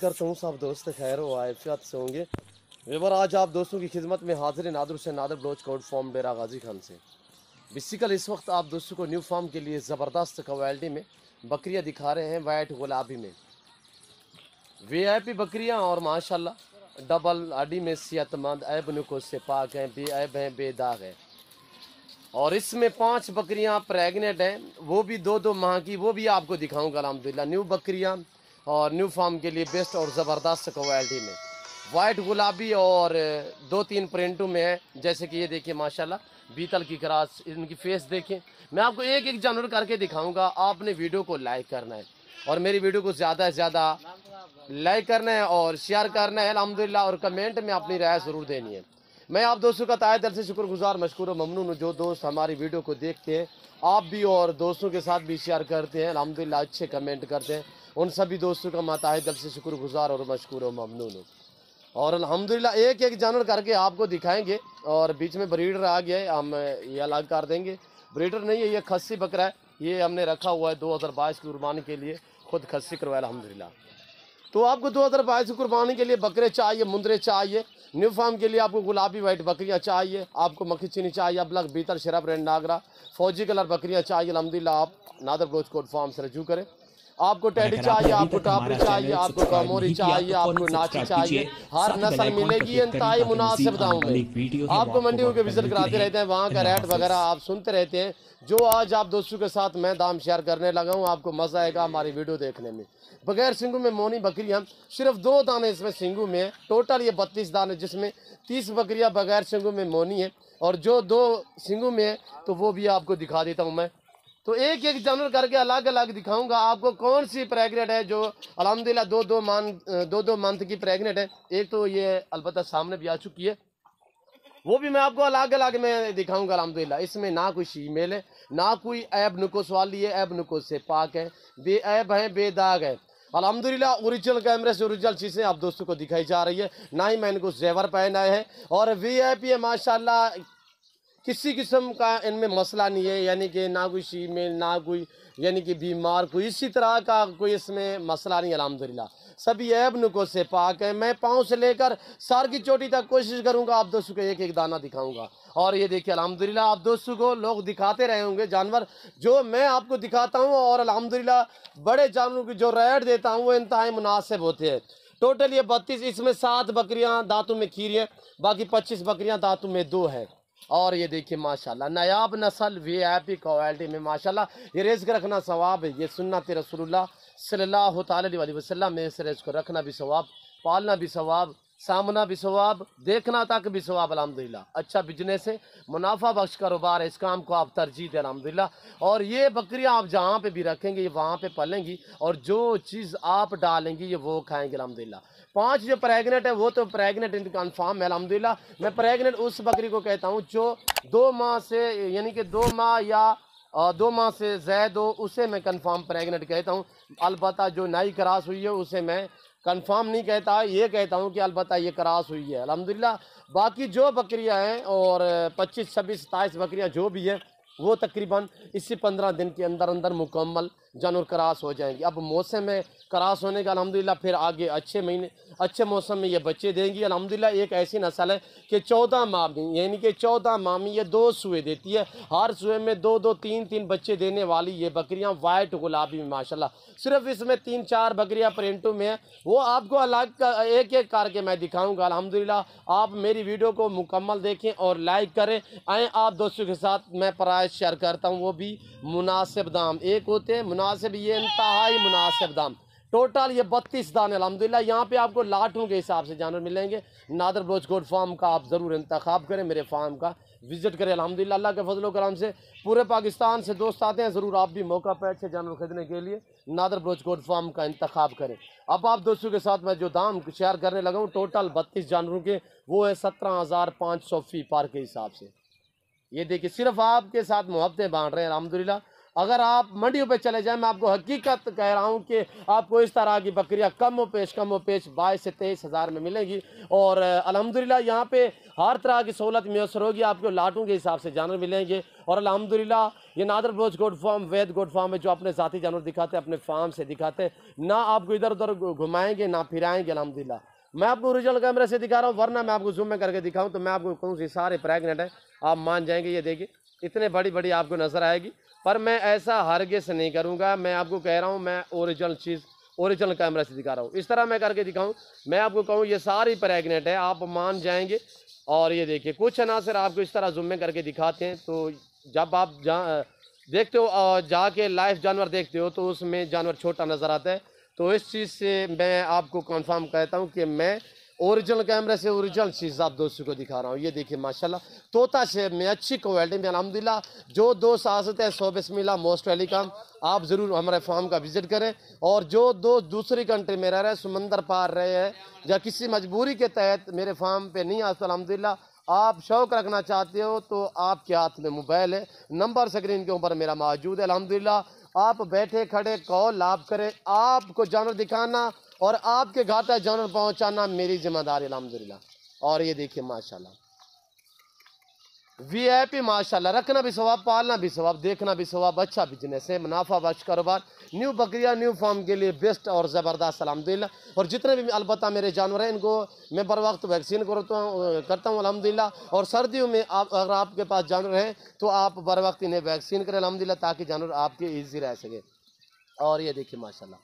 करता हूँ सब दोस्त खैर व आफियत से होंगे। वेबर आज आप दोस्तों की खिदमत में हाजिर नादर से नादर ब्लोच कोड फॉर्म डेरा गाजी खान से। बेसिकल इस वक्त आप दोस्तों को न्यू फार्म के लिए ज़बरदस्त क्वालिटी में बकरियाँ दिखा रहे हैं वाइट गुलाबी में वीआईपी बकरियाँ और माशाल्लाह डबल अडी में सेहतमंद ऐब नुको से पाक हैं, बेऐब हैं, बेदाग हैं। और इसमें 5 बकरियां प्रेग्नेंट हैं, वो भी 2-2 माह की, वो भी आपको दिखाऊंगा अल्हम्दुलिल्लाह। न्यू बकरियां और न्यू फार्म के लिए बेस्ट और ज़बरदस्त क्वालिटी में वाइट गुलाबी और 2-3 प्रिंटों में है। जैसे कि ये देखिए माशाल्लाह बीतल की क्रॉस, इनकी फेस देखें। मैं आपको एक एक जानवर करके दिखाऊंगा। आपने वीडियो को लाइक करना है और मेरी वीडियो को ज़्यादा से ज़्यादा लाइक करना है और शेयर करना है अल्हम्दुलिल्लाह, और कमेंट में अपनी राय ज़रूर देनी है। मैं आप दोस्तों का तहे दिल से शुक्रगुजार मशकूर ममनून हूँ जो दोस्त हमारी वीडियो को देखते हैं, आप भी और दोस्तों के साथ भी शेयर करते हैं अल्हम्दुलिल्लाह, अच्छे कमेंट करते हैं। उन सभी दोस्तों का मैं तहे दिल से शुक्रगुजार और मशकूर ममनून हूँ। और अल्हम्दुलिल्लाह एक एक जानवर करके आपको दिखाएंगे। और बीच में ब्रीडर आ गया है, हम ये अलग कर देंगे। ब्रीडर नहीं है, ये खस्सी बकरा है, ये हमने रखा हुआ है 2022 की कुर्बानी के लिए, खुद खस्सी करवाया अल्हम्दुलिल्लाह। तो आपको 2022 की कुर्बानी के लिए बकरे चाहिए, मुंदरे चाहिए। न्यू फार्म के लिए आपको गुलाबी वाइट बकरियां चाहिए, आपको मक्खी चीनी चाहिए, अबलग बीतल शरब रेड नागरा फौजी कलर बकरियां चाहिए अल्हम्दुलिल्लाह, आप नादर ब्लोच कोड फार्म से रजू करें। आपको टेडी चाहिए, आपको टापरी चाहिए, आपको कमोरी चाहिए, आपको नाची चाहिए, हर नस्ल मिलेगी इंतहाई मुनासिब दामों में। आपको मंडियों के विजिट कराते रहते हैं, वहाँ का रेट वगैरह आप सुनते रहते हैं। जो आज आप दोस्तों के साथ मैं दाम शेयर करने लगा हूँ, आपको मज़ा आएगा हमारी वीडियो देखने में। बगैर सिंगू में मोनी बकरियाँ सिर्फ 2 दाने इसमें सिंगू में है, टोटल ये 32 दाने, जिसमें 30 बकरियाँ बगैर सिंगू में मोनी है और जो 2 सिंगू में है तो वो भी आपको दिखा देता हूँ मैं। तो एक एक जानवर करके अलग अलग दिखाऊंगा आपको कौन सी प्रेग्नेंट है जो अल्हम्दुलिल्लाह 2-2 मंथ की प्रेग्नेंट है। एक तो ये अलबत्ता सामने भी आ चुकी है, वो भी मैं आपको अलग अलग में दिखाऊंगा अल्हम्दुलिल्लाह। इसमें ना कोई शीमेल है, ना कोई ऐब नुकोस वाली है, ऐब नुकोस से पाक है, बेऐब है, बेदाग है अल्हम्दुलिल्लाह। ओरिजिनल कैमरे से ओरिजिनल चीज़ें आप दोस्तों को दिखाई जा रही है, ना ही मैं इनको जेवर पहनाए हैं। और वीआईपी है माशाल्लाह, किसी किस्म का इनमें मसला नहीं है, यानी कि ना कोई शीमेल, ना कोई यानी कि बीमार, कोई इसी तरह का कोई इसमें मसला नहीं अल्हम्दुलिल्लाह। सभी ऐब नुको से पाक है। मैं पाँव से लेकर सर की चोटी तक कोशिश करूंगा आप दोस्तों को एक एक दाना दिखाऊंगा। और ये देखिए अल्हम्दुलिल्लाह, आप दोस्तों को लोग दिखाते रहे होंगे जानवर जो मैं आपको दिखाता हूँ, और अल्हम्दुलिल्लाह बड़े जानवरों की जो रेट देता हूँ वो इंतहाई मुनासिब होते हैं। टोटल ये 32, इसमें 7 बकरियाँ दांतों में खीरी है, बाकी 25 बकरियाँ दांतों में 2 है। और ये देखिए माशाल्लाह नायाब नस्ल वीआईपी क्वालिटी में माशाल्लाह, ये रिज़्क रखना सवाब है, ये सुन्नत रसूलुल्लाह सल्लल्लाहु अलैहि वसल्लम में इस रिज़्क को रखना भी सवाब, पालना भी सवाब, सामना भी सवाब, देखना तक भी सवाब अल्हम्दुलिल्लाह। अच्छा बिजनेस है, मुनाफा बख्श कारोबार है, इस काम को आप तरजीह दें अल्हम्दुलिल्लाह। और ये बकरियां आप जहाँ पे भी रखेंगे ये वहाँ पे पलेंगी, और जो चीज़ आप डालेंगी ये वो खाएंगे अल्हम्दुलिल्लाह। 5 जो प्रेग्नेंट है वो तो प्रेग्नेंट कन्फर्म है अल्हम्दुलिल्लाह। मैं प्रेग्नेंट उस बकरी को कहता हूँ जो 2 माह से, यानी कि 2 माह या 2 माह से ज़्यादा हो, उसे मैं कन्फर्म प्रेग्नेंट कहता हूँ। अलबत्ता जो नई क्रॉस हुई है उसे मैं कंफर्म नहीं कहता, ये कहता हूँ कि अलबत्ता ये क्रॉस हुई है अल्हम्दुलिल्लाह। बाकी जो बकरियाँ हैं और 25, 26, 27 बकरियाँ जो भी है वो तकरीबन इसी 15 दिन के अंदर अंदर मुकम्मल जानवर क्रॉस हो जाएंगी। अब मौसम में क्रॉस होने का अल्हम्दुलिल्लाह, फिर आगे अच्छे मौसम में ये बच्चे देंगी अल्हम्दुलिल्लाह। एक ऐसी नस्ल है कि 14 माह में, यानी कि 14 माह में ये 2 सुए देती है, हर सुए में 2-2, 3-3 बच्चे देने वाली ये बकरियां वाइट गुलाबी में माशाल्लाह। सिर्फ इसमें 3-4 बकरियां प्रिंटों में है, वो आपको अलग एक एक करके मैं दिखाऊंगा अल्हम्दुलिल्लाह। आप मेरी वीडियो को मुकम्मल देखें और लाइक करें। आए आप दोस्तों के साथ मैं प्राइस शेयर करता हूँ, वो भी मुनासिब दाम। एक होते हैं मुनासिब, ये इंतहाई मुनासिब दाम। टोटल ये 32 दाने अल्हम्दुलिल्लाह। यहाँ पे आपको लाटों के हिसाब से जानवर मिलेंगे। नादर ब्लोच कोड फार्म का आप ज़रूर इंतखाब करें, मेरे फार्म का विजिट करें अल्हम्दुलिल्लाह। अल्लाह के फजल करम से पूरे पाकिस्तान से दोस्त आते हैं, ज़रूर आप भी मौका पे अच्छे जानवर खरीदने के लिए नादर ब्लोच कोड फार्म का इंतखाब करें। अब आप दोस्तों के साथ मैं जो दाम शेयर करने लगा हूँ टोटल 32 जानवरों के, वो है 17,500 फी पार के हिसाब से। ये देखिए सिर्फ आपके साथ मोहब्बतें बांट रहे हैं अल्हम्दुलिल्लाह। अगर आप मंडियों पे चले जाएं, मैं आपको हकीकत कह रहा हूं कि आपको इस तरह की बकरियां कम व पेश 22 से 23 हज़ार में मिलेंगी। और अल्हम्दुलिल्लाह यहाँ पे हर तरह की सहूलत मैसर होगी, आपको लाटों के हिसाब से जानवर मिलेंगे। और अल्हम्दुलिल्लाह ये नादर बलोच गोट फार्म, वैद गोट फार्म है, जो अपने ज़ाती जानवर दिखाते हैं, अपने फार्म से दिखाते हैं, ना आपको इधर उधर घुमाएंगे ना फिराएंगे। अल्हम्दुलिल्लाह मैं आपको ओरिजिनल कैमरे से दिखा रहा हूँ, वरना मैं आपको जूम में करके दिखाऊं तो मैं आपको कहूँ ये सारे प्रेगनेंट है, आप मान जाएंगे। ये देखिए इतने बड़ी बड़ी आपको नज़र आएगी, पर मैं ऐसा हरगिज़ नहीं करूँगा। मैं आपको कह रहा हूँ, मैं ओरिजिनल चीज़ ओरिजिनल कैमरा से दिखा रहा हूँ। इस तरह मैं करके दिखाऊँ, मैं आपको कहूँ ये सारी प्रेगनेंट है, आप मान जाएंगे। और ये देखिए कुछ अनासर आपको इस तरह जूम में करके दिखाते हैं, तो जब आप देखते हो जाके लाइव जानवर देखते हो तो उसमें जानवर छोटा नज़र आता है। तो इस चीज़ से मैं आपको कंफर्म कहता हूँ कि मैं ओरिजिनल कैमरे से ओरिजिनल चीज़ आप दोस्तों को दिखा रहा हूँ। ये देखिए माशाल्लाह तोता शेर में अच्छी क्वालिटी में अल्हम्दुलिल्लाह। जो दोस्त आ सकते हैं 100 बिस्मिल्लाह, मोस्ट वेलकम। आप ज़रूर हमारे फार्म का विज़िट करें। और जो दोस्त दूसरी कंट्री में रह रहे हैं, समंदर पार रहे हैं, या किसी मजबूरी के तहत मेरे फार्म पे नहीं आ सकते, अल्हम्दुलिल्लाह आप शौक़ रखना चाहते हो तो आपके हाथ में मोबाइल है, नंबर स्क्रीन के ऊपर मेरा मौजूद है। अल्हम्दुलिल्लाह आप बैठे खड़े कॉल आप करें, आपको जानवर दिखाना और आपके घर तक जानवर पहुंचाना मेरी जिम्मेदारी अल्हम्दुलिल्लाह। और ये देखिए माशाल्लाह VIP माशाल्लाह, रखना भी सवाब, पालना भी सवाब, देखना भी सवाब, अच्छा बिजनेस है, मुनाफा बख्श कारोबार। न्यू बकरियां न्यू फार्म के लिए बेस्ट और ज़बरदस्त अल्हम्दुलिल्लाह। और जितने भी अलबत्ता मेरे जानवर हैं इनको मैं बर वक्त वैक्सीन करता हूँ अल्हम्दुलिल्लाह। और सर्दियों में अगर आपके पास जानवर हैं तो आप बर वक्त इन्हें वैक्सीन करें अल्हम्दुलिल्लाह, ताकि जानवर आपके ईजी रह सके। और ये देखिए माशाल्लाह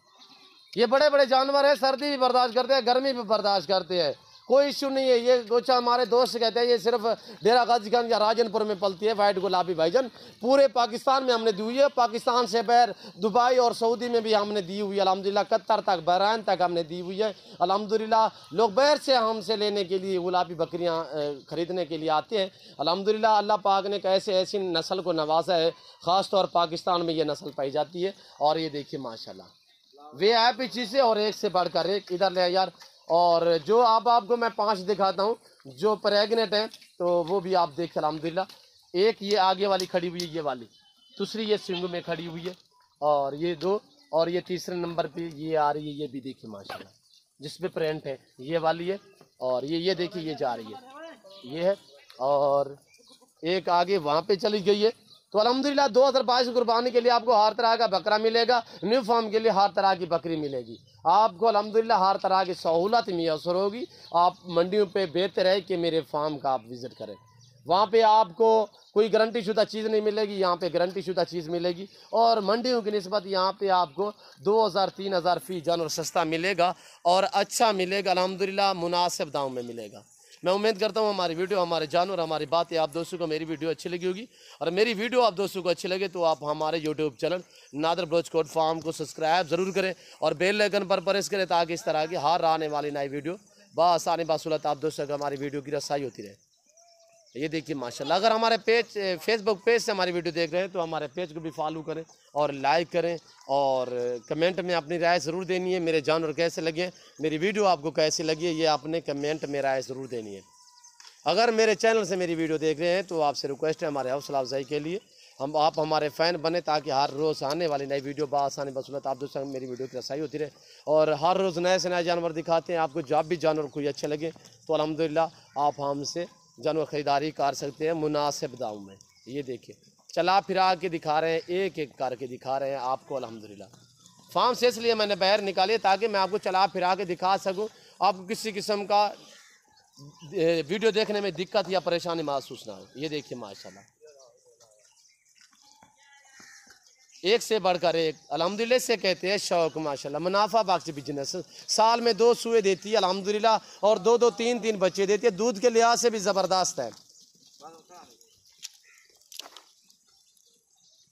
ये बड़े बड़े जानवर हैं, सर्दी भी बर्दाश्त करते हैं, गर्मी भी बर्दाश्त करते हैं, कोई इश्यू नहीं है। ये कुछ हमारे दोस्त कहते हैं ये सिर्फ डेरा गाजी खान या राजनपुर में पलती है वाइट गुलाबी भाईजान, पूरे पाकिस्तान में हमने दी हुई है। पाकिस्तान से बैर दुबई और सऊदी में भी हमने दी हुई है अल्हम्दुलिल्लाह, कतर तक बहरान तक हमने दी हुई है अल्हम्दुलिल्लाह। लोग बैर से हमसे लेने के लिए गुलाबी बकरियां ख़रीदने के लिए आते हैं अल्हम्दुलिल्लाह। अल्लाह पाक ने कैसे ऐसी नस्ल को नवाजा है, ख़ास तौर पाकिस्तान में ये नस्ल पाई जाती है। और ये देखिए माशाल्लाह VIP चीज़ें और एक से बढ़कर एक, इधर ले यार। और जो आपको मैं 5 दिखाता हूँ जो प्रेगनेंट हैं, तो वो भी आप देखें अल्हम्दुलिल्लाह। एक ये आगे वाली खड़ी हुई है, ये वाली, दूसरी ये सिंगू में खड़ी हुई है, और ये 2, और ये तीसरे नंबर पे ये आ रही है, ये भी देखिए माशाल्लाह जिस पे प्रिंट है, ये वाली है। और ये देखिए ये जा रही है, ये है। और एक आगे वहाँ पे चली गई है। तो अल्हम्दुलिल्लाह 2022 कुर्बानी के लिए आपको हर तरह का बकरा मिलेगा, न्यू फार्म के लिए हर तरह की बकरी मिलेगी आपको अल्हम्दुलिल्लाह, हर तरह की सहूलत मैसर होगी। आप मंडियों पे बेहतर है कि मेरे फार्म का आप विज़िट करें, वहाँ पे आपको कोई गारंटी शुदा चीज़ नहीं मिलेगी, यहाँ पे गारंटी शुदा चीज़ मिलेगी। और मंडियों की निस्बत यहाँ पे आपको 2000-3000 फी जानवर सस्ता मिलेगा और अच्छा मिलेगा अल्हम्दुलिल्लाह, मुनासिब दाम में मिलेगा। मैं उम्मीद करता हूँ हमारी वीडियो, हमारे जानवर, हमारी बातें आप दोस्तों को मेरी वीडियो अच्छी लगी होगी। और मेरी वीडियो आप दोस्तों को अच्छी लगे तो आप हमारे YouTube channel Nadir Baloch goat farm को सब्सक्राइब ज़रूर करें और बेल आइकन पर प्रेस करें, ताकि इस तरह की हर आने वाली नई वीडियो बआसानी बासुलत आप दोस्तों को हमारी वीडियो की रसाई होती रहे। ये देखिए माशाल्लाह, अगर हमारे फेसबुक पेज से हमारी वीडियो देख रहे हैं तो हमारे पेज को भी फॉलो करें और लाइक करें, और कमेंट में अपनी राय ज़रूर देनी है। मेरे जानवर कैसे लगे, मेरी वीडियो आपको कैसी लगी है, ये आपने कमेंट में राय ज़रूर देनी है। अगर मेरे चैनल से मेरी वीडियो देख रहे हैं तो आपसे रिक्वेस्ट है हमारे हौसला अफजाई के लिए आप हमारे फ़ैन बने, ताकि हर रोज़ आने वाली नई वीडियो बआसानी बसूलत आप दोस्तों मेरी वीडियो की रसाई होती रहे। और हर रोज़ नए से नए जानवर दिखाते हैं आपको। जब भी जानवर कोई अच्छे लगे तो अल्हम्दुलिल्लाह आप हमसे जानवर ख़रीदारी कर सकते हैं मुनासिब दाम में। ये देखिए चला फिरा के दिखा रहे हैं, एक एक करके दिखा रहे हैं आपको अल्हम्दुलिल्लाह। फार्म से इसलिए मैंने बाहर निकाली ताकि मैं आपको चला फिरा के दिखा सकूँ, आपको किसी किस्म का वीडियो देखने में दिक्कत या परेशानी महसूस ना हो। ये देखिए माशाल्लाह एक से बढ़कर एक अल्हम्दुलिल्लाह से कहते हैं शौक माशाल्लाह, मुनाफा बख्श बिजनेस। साल में 2 सुए देती है अल्हम्दुलिल्लाह, और 2-2 3-3 बच्चे देती है। दूध के लिहाज से भी ज़बरदस्त है,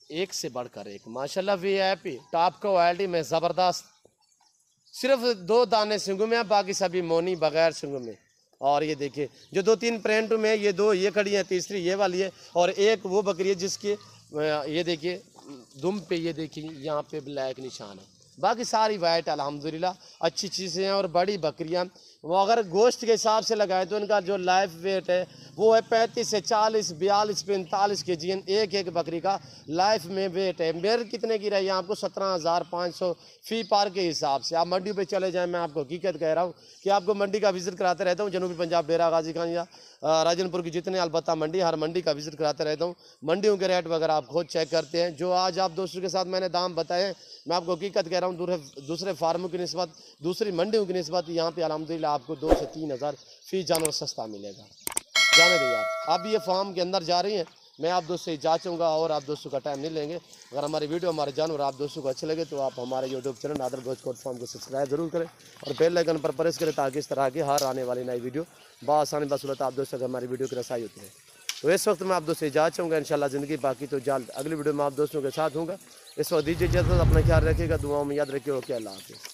एक से बढ़कर एक माशाल्लाह। VIP टॉप क्वालिटी में ज़बरदस्त, सिर्फ 2 दाने सिंगू में है, बाकी सभी मोनी बगैर सिंगू में। और ये देखिए जो 2-3 प्रिंट में, ये 2 ये खड़ी है, तीसरी ये वाली है, और एक वो बकरी है जिसकी ये देखिए दुम पे ये देखिए यहाँ पे ब्लैक निशान है, बाकी सारी वाइट अल्हम्दुलिल्लाह अच्छी चीज़ें हैं। और बड़ी बकरियाँ वो अगर गोश्त के हिसाब से लगाए तो इनका जो लाइफ वेट है वो है 35 से 40, 42, 45 के जी। एक बकरी का लाइफ में वेट है। मेरे कितने की रही है आपको 17,500 फी पार के हिसाब से। आप मंडी पे चले जाएं, मैं आपको हकीकत कह रहा हूँ कि आपको मंडी का विजिट कराते रहता हूँ। जनूबी पंजाब डेरा गाजी खान या राजनपुर की जितने अलबत्ता मंडी, हर मंडी का विजिट कराते रहता हूँ। मंडियों के रेट वगैरह आप खुद चेक करते हैं। जो आज आप दोस्तों के साथ मैंने दाम बताए, मैं आपको हकीकत कह रहा हूँ, दूसरे फार्मों की निस्बत, दूसरी मंडियों की निस्बत यहाँ पे अल्हम्दुलिल्लाह आपको 2 से 3 हज़ार फी जानवर सस्ता मिलेगा। जाने दो यार, अब ये फार्म के अंदर जा रही हैं। मैं आप दोस्तों से जांचूंगा और आप दोस्तों का टाइम नहीं लेंगे। अगर हमारी वीडियो, हमारे जानवर आप दोस्तों को अच्छे लगे तो आप हमारे YouTube channel Nadir Baloch goat farm को सब्सक्राइब जरूर करें और बेल आइकन पर प्रेस करें ताकि इस तरह की हर आने वाली नई वीडियो बआसानी बसूरत आप दोस्तों को हमारी वीडियो की रसाई होती है। तो इस वक्त मैं आप दोस्तों से इजाज़त चाहूँगा, इंशाल्लाह ज़िंदगी बाकी तो जल्द अगली वीडियो में आप दोस्तों के साथ हूँगा। इस वक्त दीजिए इजाज़त, अपना ख्याल रखिएगा, दुआओं में याद रखिए। ओके, अल्लाह हाफ़िज़।